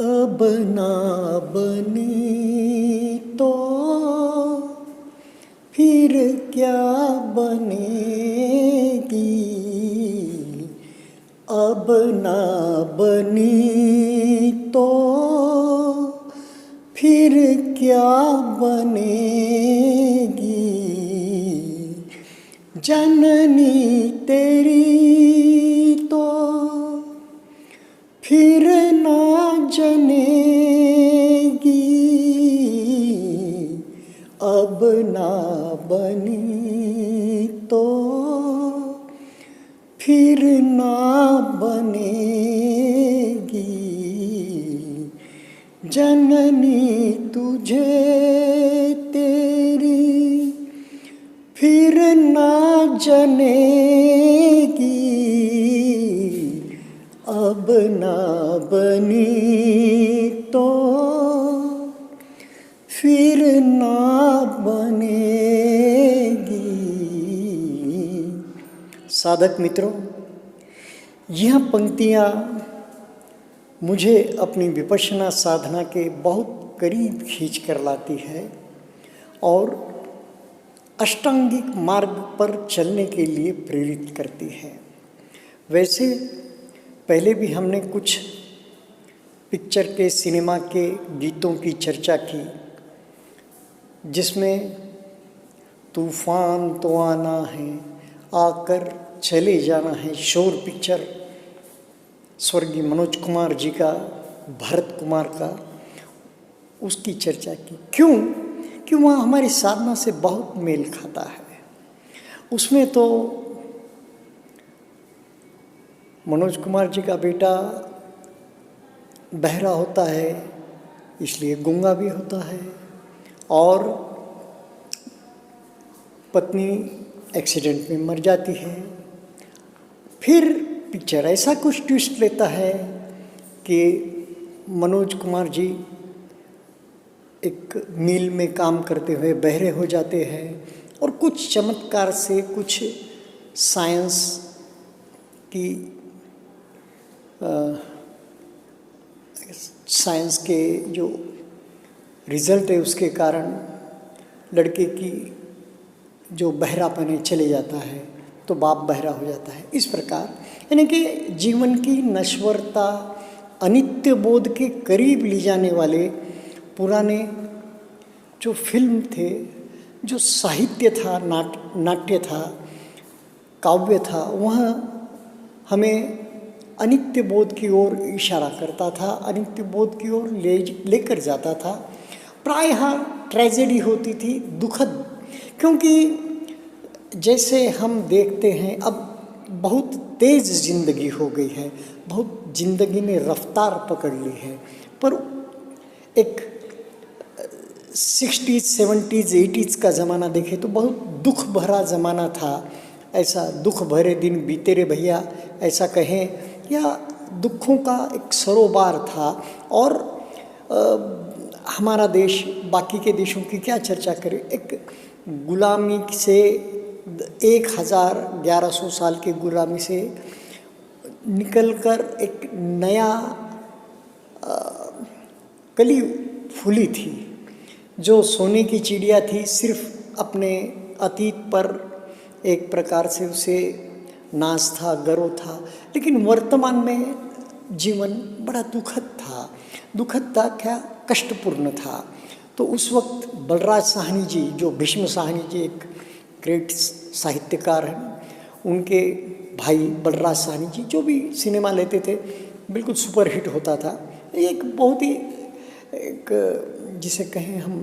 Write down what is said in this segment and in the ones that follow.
अब ना बनी तो फिर क्या बनेगी। अब ना बनी तो फिर क्या बनेगी। जननी तेरी तो फिर ना जनेगी। अब ना बनी तो फिर ना बनेगी। जननी तुझे तेरी फिर ना जनेगी। अब ना बनी तो फिर ना बनेगी। साधक मित्रों, यह पंक्तियाँ मुझे अपनी विपश्यना साधना के बहुत करीब खींच कर लाती है और अष्टांगिक मार्ग पर चलने के लिए प्रेरित करती है। वैसे पहले भी हमने कुछ पिक्चर के, सिनेमा के गीतों की चर्चा की, जिसमें तूफान तो आना है, आकर चले जाना है, शोर पिक्चर स्वर्गीय मनोज कुमार जी का, भरत कुमार का, उसकी चर्चा की। क्यों? कि वह हमारी साधना से बहुत मेल खाता है। उसमें तो मनोज कुमार जी का बेटा बहरा होता है, इसलिए गूंगा भी होता है, और पत्नी एक्सीडेंट में मर जाती है। फिर पिक्चर ऐसा कुछ ट्विस्ट लेता है कि मनोज कुमार जी एक मिल में काम करते हुए बहरे हो जाते हैं और कुछ चमत्कार से, कुछ साइंस की साइंस के जो रिज़ल्ट है उसके कारण लड़के की जो बहरापन है चले जाता है, तो बाप बहरा हो जाता है। इस प्रकार यानी कि जीवन की नश्वरता, अनित्य बोध के करीब ले जाने वाले पुराने जो फिल्म थे, जो साहित्य था, नाट्य था, काव्य था, वह हमें अनित्य बोध की ओर इशारा करता था, अनित्य बोध की ओर लेकर जाता था। प्रायः ट्रेजेडी होती थी, दुखद, क्योंकि जैसे हम देखते हैं अब बहुत तेज़ ज़िंदगी हो गई है, बहुत ज़िंदगी ने रफ्तार पकड़ ली है। पर एक 60s, 70s, 80s का ज़माना देखें तो बहुत दुख भरा ज़माना था। ऐसा दुख भरे दिन बीते रे भैया, ऐसा कहें, या दुखों का एक सरोवर था। और हमारा देश, बाकी के देशों की क्या चर्चा करें, एक गुलामी से 1100 साल की गुलामी से निकलकर एक नया कली फूली थी। जो सोने की चिड़िया थी, सिर्फ अपने अतीत पर एक प्रकार से उसे नाज था, गर्व था, लेकिन वर्तमान में जीवन बड़ा दुखद था। दुखद था क्या? कष्टपूर्ण था। तो उस वक्त बलराज साहनी जी, जो भीष्म साहनी जी एक ग्रेट साहित्यकार हैं, उनके भाई बलराज साहनी जी जो भी सिनेमा लेते थे बिल्कुल सुपरहिट होता था। एक बहुत ही एक जिसे कहें हम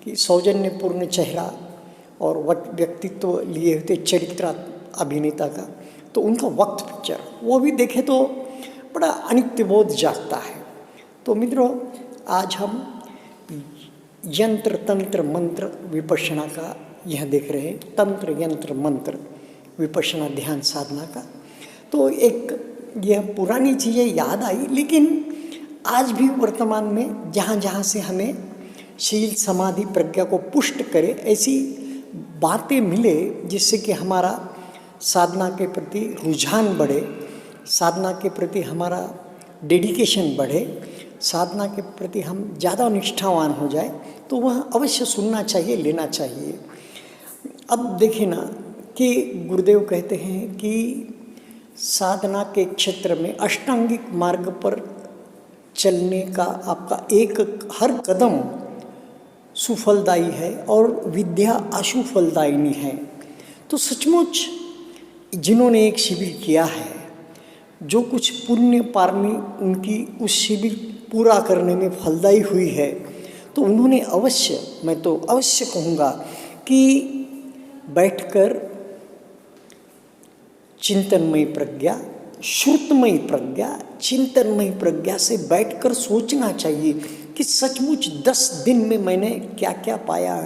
कि सौजन्यपूर्ण चेहरा और व्यक्तित्व लिए होते चरित्र अभिनेता का, तो उनका वक्त पिक्चर वो भी देखे तो बड़ा अनित्य बोध जागता है। तो मित्रों, आज हम यंत्र तंत्र मंत्र विपश्यना का यह देख रहे हैं, तंत्र यंत्र मंत्र विपश्यना ध्यान साधना का। तो एक यह पुरानी चीज़ें याद आई, लेकिन आज भी वर्तमान में जहाँ जहाँ से हमें शील समाधि प्रज्ञा को पुष्ट करे ऐसी बातें मिले, जिससे कि हमारा साधना के प्रति रुझान बढ़े, साधना के प्रति हमारा डेडिकेशन बढ़े, साधना के प्रति हम ज़्यादा निष्ठावान हो जाए तो वह अवश्य सुनना चाहिए, लेना चाहिए। अब देखिए ना कि गुरुदेव कहते हैं कि साधना के क्षेत्र में अष्टांगिक मार्ग पर चलने का आपका एक हर कदम सुफलदायी है और विद्या अशुफलदायिनी है। तो सचमुच जिन्होंने एक शिविर किया है, जो कुछ पुण्य पारमी उनकी उस शिविर पूरा करने में फलदायी हुई है, तो उन्होंने अवश्य, मैं तो अवश्य कहूँगा कि बैठकर चिंतनमयी प्रज्ञा, श्रुतमयी प्रज्ञा, चिंतनमयी प्रज्ञा से बैठकर सोचना चाहिए कि सचमुच 10 दिन में मैंने क्या क्या पाया।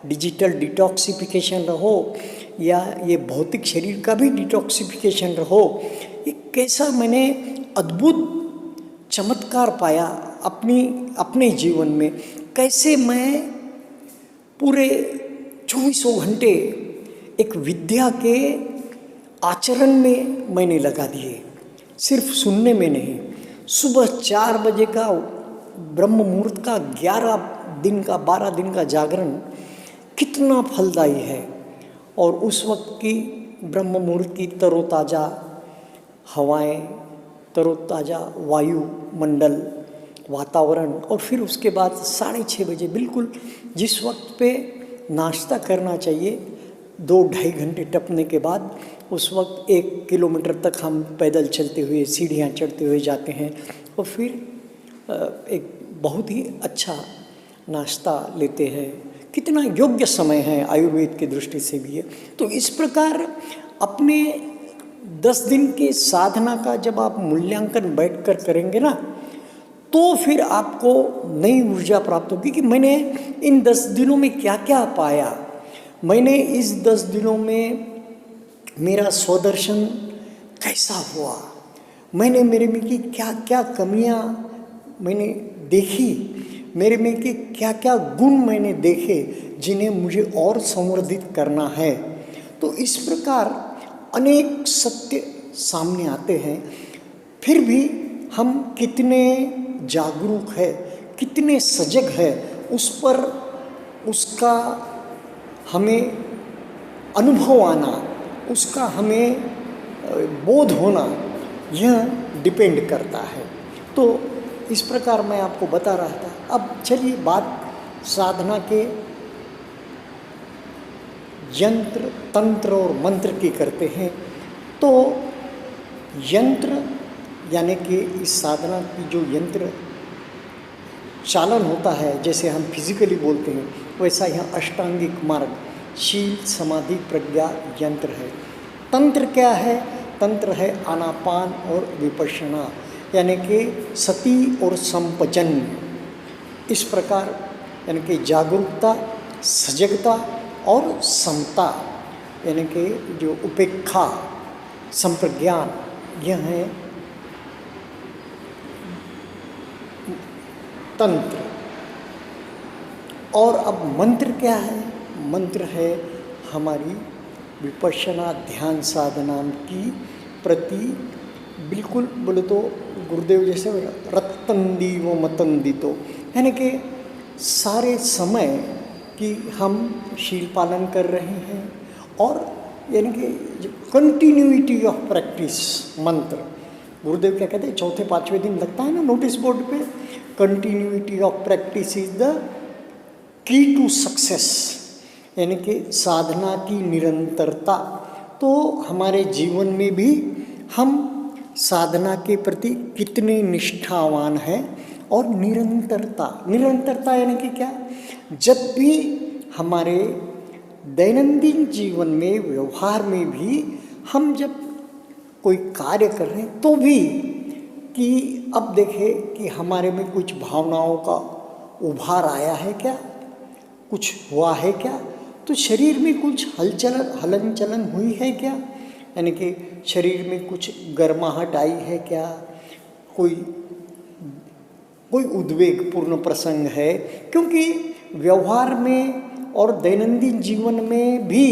डिजिटल डिटॉक्सिफिकेशन रहो या ये भौतिक शरीर का भी डिटॉक्सिफिकेशन रहो, ये कैसा मैंने अद्भुत चमत्कार पाया अपने जीवन में। कैसे मैं पूरे 24 घंटे एक विद्या के आचरण में मैंने लगा दिए, सिर्फ सुनने में नहीं। सुबह 4 बजे का ब्रह्म मुहूर्त का 12 दिन का जागरण कितना फलदायी है। और उस वक्त की ब्रह्म मुहूर्त की तरोताज़ा हवाएं, तरोताज़ा वायुमंडल, वातावरण, और फिर उसके बाद 6:30 बजे बिल्कुल जिस वक्त पे नाश्ता करना चाहिए, 2-2.5 घंटे टपने के बाद उस वक्त 1 किलोमीटर तक हम पैदल चलते हुए, सीढ़ियाँ चढ़ते हुए जाते हैं और फिर एक बहुत ही अच्छा नाश्ता लेते हैं। कितना योग्य समय है आयुर्वेद की दृष्टि से भी है। तो इस प्रकार अपने 10 दिन के साधना का जब आप मूल्यांकन बैठकर करेंगे ना, तो फिर आपको नई ऊर्जा प्राप्त होगी कि मैंने इन 10 दिनों में क्या क्या पाया, मैंने इस 10 दिनों में मेरा स्वदर्शन कैसा हुआ, मैंने मेरे में की क्या क्या कमियां मैंने देखी, मेरे में के क्या क्या गुण मैंने देखे जिन्हें मुझे और संवर्धित करना है। तो इस प्रकार अनेक सत्य सामने आते हैं, फिर भी हम कितने जागरूक है, कितने सजग है, उस पर उसका हमें अनुभव आना, उसका हमें बोध होना, यह डिपेंड करता है। तो इस प्रकार मैं आपको बता रहा था। अब चलिए बात साधना के यंत्र, तंत्र और मंत्र की करते हैं। तो यंत्र यानी कि इस साधना की जो यंत्र चालन होता है, जैसे हम फिजिकली बोलते हैं, वैसा यहाँ अष्टांगिक मार्ग शील, समाधि, प्रज्ञा यंत्र है। तंत्र क्या है? तंत्र है आनापान और विपश्यना, यानी कि सती और संपजन्य। इस प्रकार यानी कि जागरूकता, सजगता और समता, यानी कि जो उपेक्षा, संप्रज्ञान, यह है तंत्र। और अब मंत्र क्या है? मंत्र है हमारी विपश्यना ध्यान साधना की प्रति बिल्कुल बोले तो गुरुदेव जैसे रत्तंदी व मतंदितो, यानी कि सारे समय कि हम शील पालन कर रहे हैं और यानी कि कंटिन्यूटी ऑफ प्रैक्टिस। मंत्र गुरुदेव क्या कहते हैं, 4-5वें दिन लगता है ना नोटिस बोर्ड पे, continuity of practice is the key to success, यानी कि साधना की निरंतरता। तो हमारे जीवन में भी हम साधना के प्रति कितने निष्ठावान हैं और निरंतरता यानी कि क्या? जब भी हमारे दैनंदिन जीवन में, व्यवहार में भी हम जब कोई कार्य कर रहे हैं तो भी कि अब देखें कि हमारे में कुछ भावनाओं का उभार आया है क्या, कुछ हुआ है क्या, तो शरीर में कुछ हलन चलन हुई है क्या, यानी कि शरीर में कुछ गर्माहट आई है क्या, कोई उद्वेगपूर्ण प्रसंग है। क्योंकि व्यवहार में और दैनंदिन जीवन में भी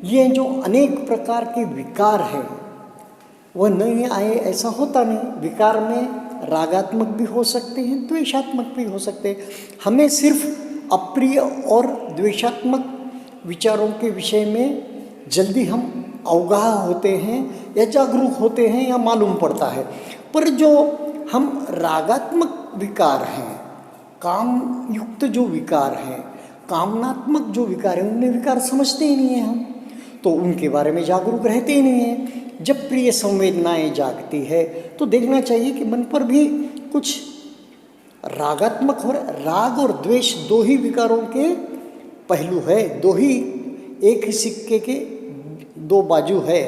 ये जो अनेक प्रकार के विकार हैं वह नहीं आए ऐसा होता नहीं। विकार में रागात्मक भी हो सकते हैं, द्वेषात्मक भी हो सकते हैं। हमें सिर्फ अप्रिय और द्वेषात्मक विचारों के विषय में जल्दी हम अवगाह होते हैं या जागरूक होते हैं या मालूम पड़ता है, पर जो हम रागात्मक विकार हैं, काम युक्त जो विकार हैं, कामनात्मक जो विकार हैं, उनमें विकार समझते ही नहीं हैं हम, तो उनके बारे में जागरूक रहते ही नहीं हैं। जब प्रिय संवेदनाएं जागती है तो देखना चाहिए कि मन पर भी कुछ रागात्मक हो रहा है। राग और द्वेष दो ही विकारों के पहलू है, दो ही एक ही सिक्के के दो बाजू है,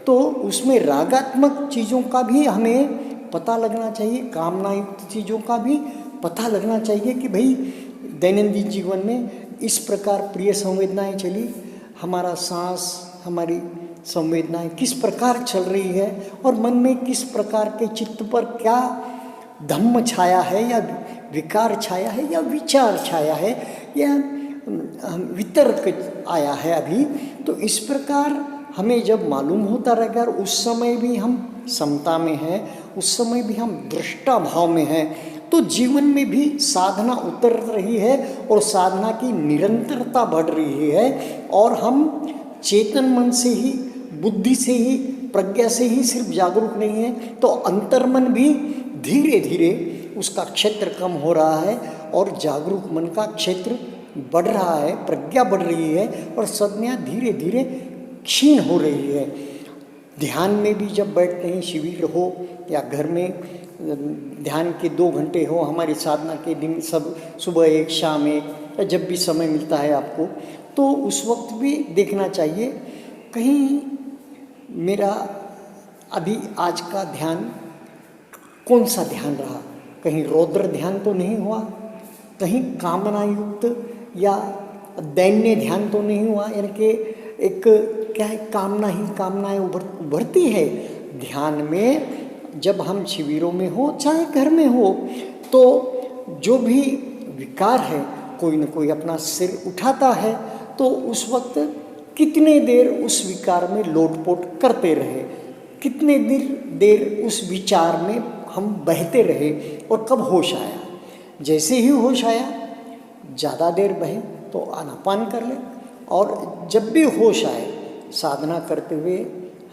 तो उसमें रागात्मक चीज़ों का भी हमें पता लगना चाहिए, कामना युक्त चीज़ों का भी पता लगना चाहिए कि भाई दैनंदिन जीवन में इस प्रकार प्रिय संवेदनाएं चली, हमारा सांस, हमारी संवेदनाएं किस प्रकार चल रही है और मन में किस प्रकार के चित्त पर क्या धम्म छाया है या विकार छाया है या विचार छाया है या वितर्क आया है अभी। तो इस प्रकार हमें जब मालूम होता रहेगा और उस समय भी हम समता में हैं, उस समय भी हम दृष्टा भाव में हैं, तो जीवन में भी साधना उतर रही है और साधना की निरंतरता बढ़ रही है और हम चेतन मन से ही, बुद्धि से ही, प्रज्ञा से ही सिर्फ जागरूक नहीं है, तो अंतर्मन भी धीरे धीरे उसका क्षेत्र कम हो रहा है और जागरूक मन का क्षेत्र बढ़ रहा है, प्रज्ञा बढ़ रही है और संज्ञा धीरे धीरे क्षीण हो रही है। ध्यान में भी जब बैठते हैं, शिविर हो या घर में ध्यान के 2 घंटे हो, हमारी साधना के दिन सब सुबह एक, शाम एक, या जब भी समय मिलता है आपको, तो उस वक्त भी देखना चाहिए कहीं मेरा अभी आज का ध्यान कौन सा ध्यान रहा, कहीं रौद्र ध्यान तो नहीं हुआ, कहीं कामना युक्त या दैन्य ध्यान तो नहीं हुआ, यानी कि एक क्या है, कामना ही कामनाएं उभरती है ध्यान में। जब हम शिविरों में हो चाहे घर में हो, तो जो भी विकार है कोई न कोई अपना सिर उठाता है, तो उस वक्त कितने देर उस विकार में लोटपोट करते रहे, कितने देर उस विचार में हम बहते रहे और कब होश आया। जैसे ही होश आया, ज़्यादा देर बहे तो आनापान कर ले, और जब भी होश आए, साधना करते हुए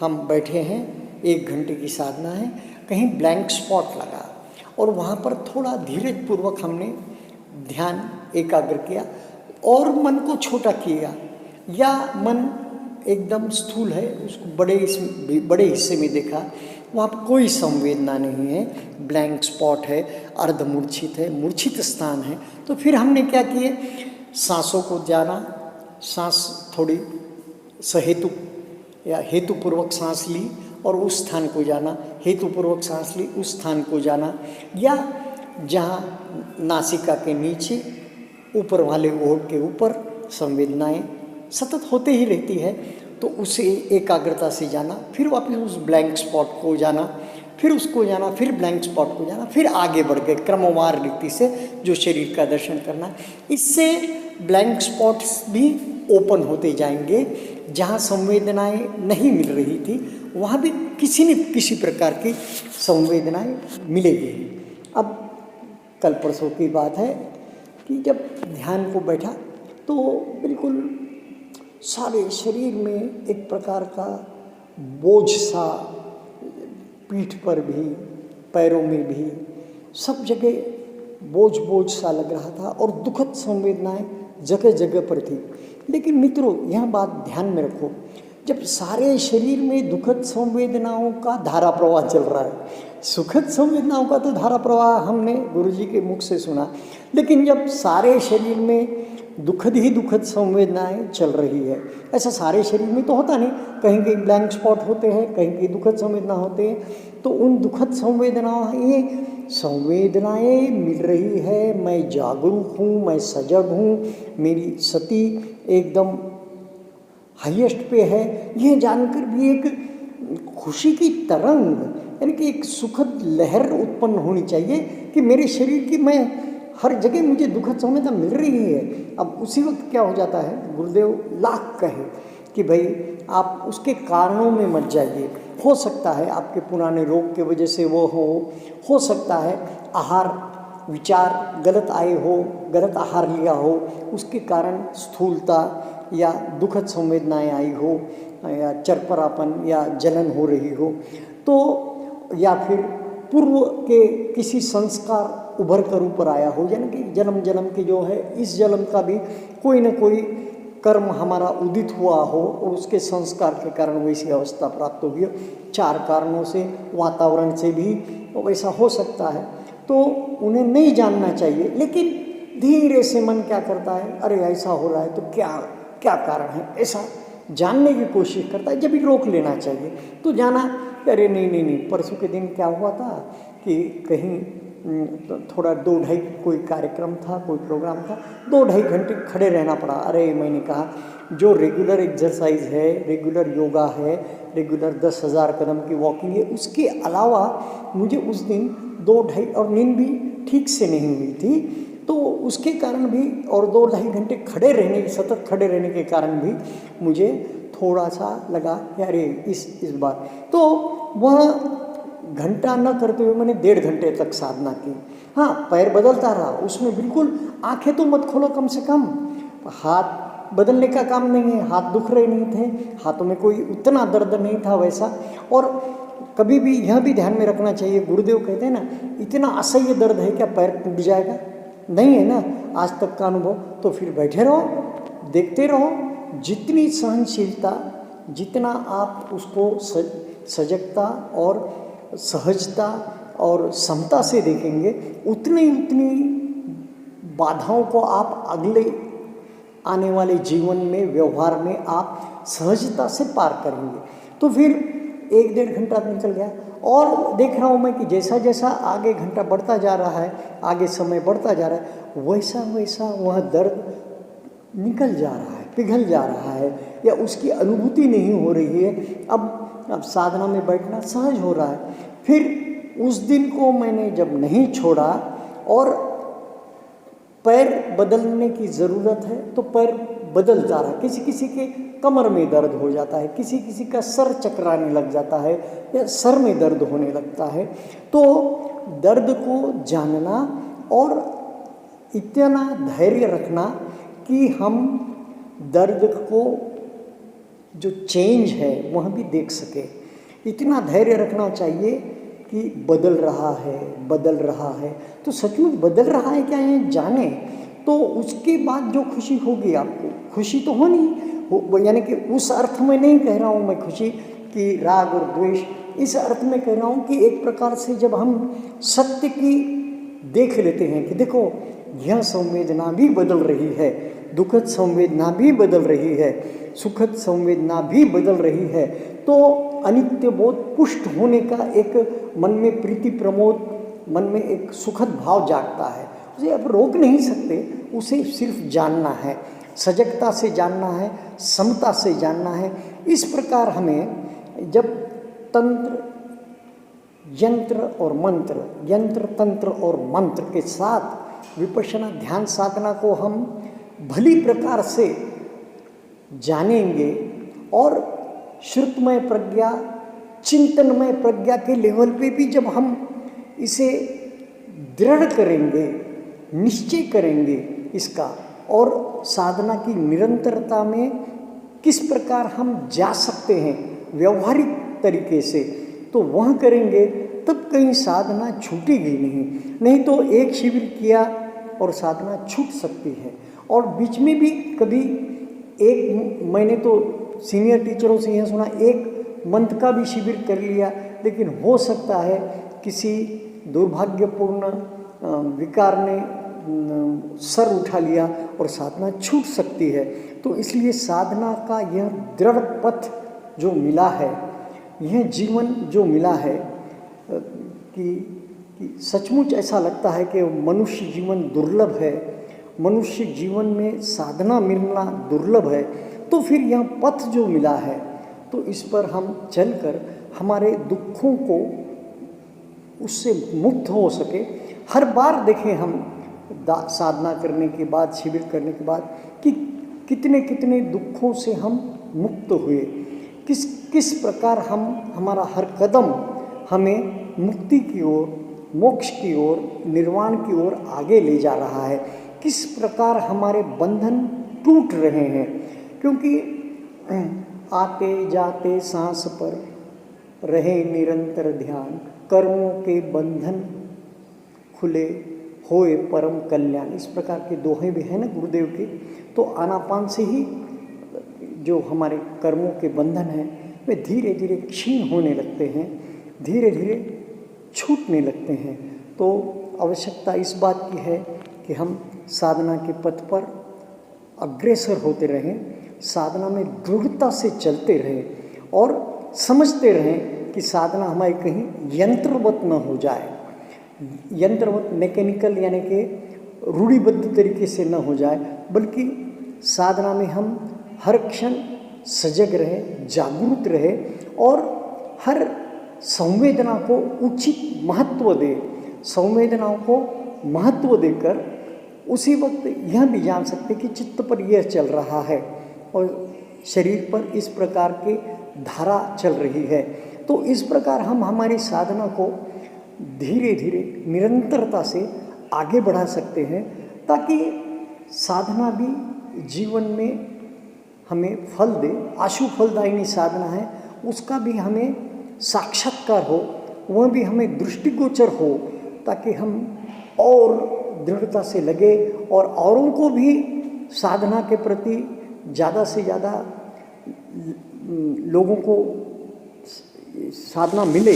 हम बैठे हैं, 1 घंटे की साधना है, कहीं ब्लैंक स्पॉट लगा और वहाँ पर थोड़ा धीरजपूर्वक हमने ध्यान एकाग्र किया और मन को छोटा किया, या मन एकदम स्थूल है उसको बड़े हिस्से में देखा, वहाँ पर कोई संवेदना नहीं है, ब्लैंक स्पॉट है, अर्धमूर्छित है, मूर्छित स्थान है, तो फिर हमने क्या किए, सांसों को जाना, सांस थोड़ी सहेतु या हेतुपूर्वक सांस ली और उस स्थान को जाना, हेतुपूर्वक सांस ली उस स्थान को जाना, या जहाँ नासिका के नीचे ऊपर वाले ओठ के ऊपर संवेदनाएं सतत होते ही रहती है, तो उसे एकाग्रता से जाना, फिर वापस उस ब्लैंक स्पॉट को जाना, फिर उसको जाना, फिर ब्लैंक स्पॉट को जाना, फिर आगे बढ़ गए क्रमवार रीति से जो शरीर का दर्शन करना। इससे ब्लैंक स्पॉट्स भी ओपन होते जाएंगे, जहाँ संवेदनाएं नहीं मिल रही थी वहाँ भी किसी न किसी प्रकार की संवेदनाएं मिलेगी। अब कल परसों की बात है कि जब ध्यान को बैठा तो बिल्कुल सारे शरीर में एक प्रकार का बोझ सा, पीठ पर भी, पैरों में भी, सब जगह बोझ सा लग रहा था और दुखद संवेदनाएं जगह जगह पर थी। लेकिन मित्रों, यह बात ध्यान में रखो, जब सारे शरीर में दुखद संवेदनाओं का धारा प्रवाह चल रहा है, सुखद संवेदनाओं का तो धारा प्रवाह हमने गुरुजी के मुख से सुना, लेकिन जब सारे शरीर में दुखद ही दुखद संवेदनाएं चल रही है, ऐसा सारे शरीर में तो होता नहीं, कहीं कहीं ब्लैंक स्पॉट होते हैं, कहीं कहीं दुखद संवेदना होते हैं, तो उन दुखद संवेदनाएं मिल रही है, मैं जागरूक हूँ, मैं सजग हूँ, मेरी सती एकदम हाईएस्ट पे है, यह जानकर भी एक खुशी की तरंग, यानी कि एक सुखद लहर उत्पन्न होनी चाहिए कि मेरे शरीर की, मैं हर जगह मुझे दुखद संवेदना मिल रही है। अब उसी वक्त क्या हो जाता है, गुरुदेव लाख कहे कि भाई आप उसके कारणों में मत जाइए, हो सकता है आपके पुराने रोग के वजह से वो हो सकता है आहार विचार गलत आए हो, गलत आहार लिया हो, उसके कारण स्थूलता या दुखद संवेदनाएं आई हो, या चरपरापन या जलन हो रही हो, तो या फिर पूर्व के किसी संस्कार उभर कर ऊपर आया हो, यानी कि जन्म जन्म के जो है इस जन्म का भी कोई न कोई कर्म हमारा उदित हुआ हो और उसके संस्कार के कारण वैसी अवस्था प्राप्त होगी। 4 कारणों से, वातावरण से भी वैसा हो सकता है, तो उन्हें नहीं जानना चाहिए। लेकिन धीरे से मन क्या करता है, अरे ऐसा हो रहा है तो क्या क्या कारण है, ऐसा जानने की कोशिश करता है। जब भी रोक लेना चाहिए तो जाना, अरे नहीं, परसों के दिन क्या हुआ था कि कहीं थोड़ा 2-2.5 कोई कार्यक्रम था, कोई प्रोग्राम था, 2-2.5 घंटे खड़े रहना पड़ा। अरे मैंने कहा जो रेगुलर एक्सरसाइज है, रेगुलर योगा है, रेगुलर 10,000 कदम की वॉकिंग है, उसके अलावा मुझे उस दिन 2-2.5 और नींद भी ठीक से नहीं हुई थी, तो उसके कारण भी और 2-2.5 घंटे खड़े रहने, सतत खड़े रहने के कारण भी मुझे थोड़ा सा लगा कि अरे इस बार तो वह घंटा न करते हुए मैंने 1.5 घंटे तक साधना की। हाँ, पैर बदलता रहा, उसमें बिल्कुल आंखें तो मत खोलो कम से कम, हाथ बदलने का काम नहीं है, हाथ दुख रहे नहीं थे, हाथों में कोई उतना दर्द नहीं था वैसा। और कभी भी यह भी ध्यान में रखना चाहिए, गुरुदेव कहते हैं ना, इतना असह्य दर्द है क्या पैर टूट जाएगा, नहीं है ना आज तक का अनुभव, तो फिर बैठे रहो, देखते रहो। जितनी सहनशीलता, जितना आप उसको सजगता और सहजता और समता से देखेंगे, उतनी बाधाओं को आप अगले आने वाले जीवन में, व्यवहार में आप सहजता से पार करेंगे। तो फिर 1-1.5 घंटा निकल गया और देख रहा हूँ मैं कि जैसा जैसा आगे घंटा बढ़ता जा रहा है, आगे समय बढ़ता जा रहा है, वैसा वैसा वह दर्द निकल जा रहा है, पिघल जा रहा है, या उसकी अनुभूति नहीं हो रही है। अब साधना में बैठना सहज हो रहा है। फिर उस दिन को मैंने जब नहीं छोड़ा और पैर बदलने की ज़रूरत है तो पैर बदलता रहा। किसी किसी के कमर में दर्द हो जाता है, किसी किसी का सर चकराने लग जाता है या सर में दर्द होने लगता है। तो दर्द को जानना और इतना धैर्य रखना कि हम दर्द को जो चेंज है वह भी देख सके, इतना धैर्य रखना चाहिए कि बदल रहा है तो सचमुच बदल रहा है क्या ये जाने, तो उसके बाद जो खुशी होगी आपको, खुशी तो होनी हो, यानी कि उस अर्थ में नहीं कह रहा हूँ मैं खुशी कि राग और द्वेष, इस अर्थ में कह रहा हूँ कि एक प्रकार से जब हम सत्य की देख लेते हैं कि देखो यह संवेदना भी बदल रही है, दुखद संवेदना भी बदल रही है, सुखद संवेदना भी बदल रही है, तो अनित्य बोध पुष्ट होने का एक मन में प्रीति प्रमोद, मन में एक सुखद भाव जागता है। उसे अब रोक नहीं सकते, उसे सिर्फ जानना है, सजगता से जानना है, समता से जानना है। इस प्रकार हमें जब तंत्र यंत्र और मंत्र, यंत्र तंत्र और मंत्र के साथ विपश्यना ध्यान साधना को हम भली प्रकार से जानेंगे और श्रुतमय प्रज्ञा, चिंतनमय प्रज्ञा के लेवल पे भी जब हम इसे दृढ़ करेंगे, निश्चय करेंगे इसका, और साधना की निरंतरता में किस प्रकार हम जा सकते हैं व्यवहारिक तरीके से, तो वह करेंगे तब कहीं साधना छूटेगी नहीं तो एक शिविर किया और साधना छूट सकती है। और बीच में भी कभी एक, मैंने तो सीनियर टीचरों से यह सुना, एक मंथ का भी शिविर कर लिया, लेकिन हो सकता है किसी दुर्भाग्यपूर्ण विकार ने सर उठा लिया और साधना छूट सकती है। तो इसलिए साधना का यह दृढ़ पथ जो मिला है, यह जीवन जो मिला है कि सचमुच ऐसा लगता है कि मनुष्य जीवन दुर्लभ है, मनुष्य जीवन में साधना मिलना दुर्लभ है। तो फिर यह पथ जो मिला है तो इस पर हम चलकर हमारे दुखों को उससे मुक्त हो सके। हर बार देखें हम साधना करने के बाद, शिविर करने के बाद कि कितने कितने दुखों से हम मुक्त हुए, किस किस प्रकार हमारा हर कदम हमें मुक्ति की ओर, मोक्ष की ओर, निर्वाण की ओर आगे ले जा रहा है, किस प्रकार हमारे बंधन टूट रहे हैं। क्योंकि आते जाते सांस पर रहे निरंतर ध्यान, कर्मों के बंधन खुले होए परम कल्याण, इस प्रकार के दोहे भी हैं ना गुरुदेव के। तो आनापान से ही जो हमारे कर्मों के बंधन हैं वे धीरे धीरे क्षीण होने लगते हैं, धीरे धीरे छूटने लगते हैं। तो आवश्यकता इस बात की है कि हम साधना के पथ पर अग्रसर होते रहें, साधना में दृढ़ता से चलते रहें और समझते रहें कि साधना हमारी कहीं यंत्रवत न हो जाए, यंत्रवत मैकेनिकल यानी कि रूढ़िबद्ध तरीके से न हो जाए, बल्कि साधना में हम हर क्षण सजग रहे, जागरूक रहे और हर संवेदना को उचित महत्व दे। संवेदनाओं को महत्व देकर उसी वक्त यह भी जान सकते कि चित्त पर यह चल रहा है और शरीर पर इस प्रकार की धारा चल रही है। तो इस प्रकार हम हमारी साधना को धीरे धीरे निरंतरता से आगे बढ़ा सकते हैं, ताकि साधना भी जीवन में हमें फल दे। आशु फलदायिनी साधना है, उसका भी हमें साक्षात्कार हो, वह भी हमें दृष्टिगोचर हो, ताकि हम और दृढ़ता से लगे और औरों को भी साधना के प्रति ज़्यादा से ज़्यादा लोगों को साधना मिले।